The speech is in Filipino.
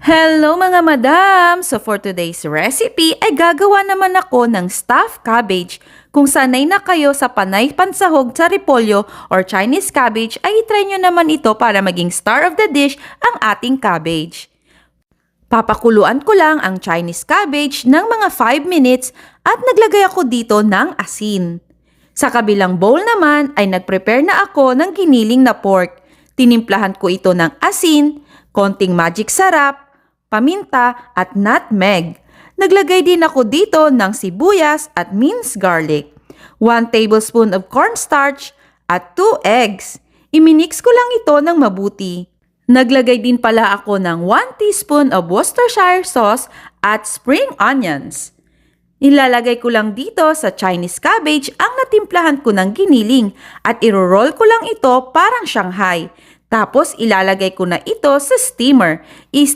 Hello mga madam! So for today's recipe ay gagawa naman ako ng stuffed cabbage. Kung sanay na kayo sa panay pansahog sa repolyo or Chinese cabbage ay itry nyo naman ito para maging star of the dish ang ating cabbage. Papakuluan ko lang ang Chinese cabbage ng mga 5 minutes at naglagay ako dito ng asin. Sa kabilang bowl naman ay nagprepare na ako ng giniling na pork. Tinimplahan ko ito ng asin, konting magic sarap, paminta at nutmeg. Naglagay din ako dito ng sibuyas at minced garlic, 1 tablespoon of cornstarch at 2 eggs. Iminix ko lang ito ng mabuti. Naglagay din pala ako ng 1 teaspoon of Worcestershire sauce at spring onions. Ilalagay ko lang dito sa Chinese cabbage ang natimplahan ko ng giniling at iro-roll ko lang ito parang Shanghai. Tapos ilalagay ko na ito sa steamer.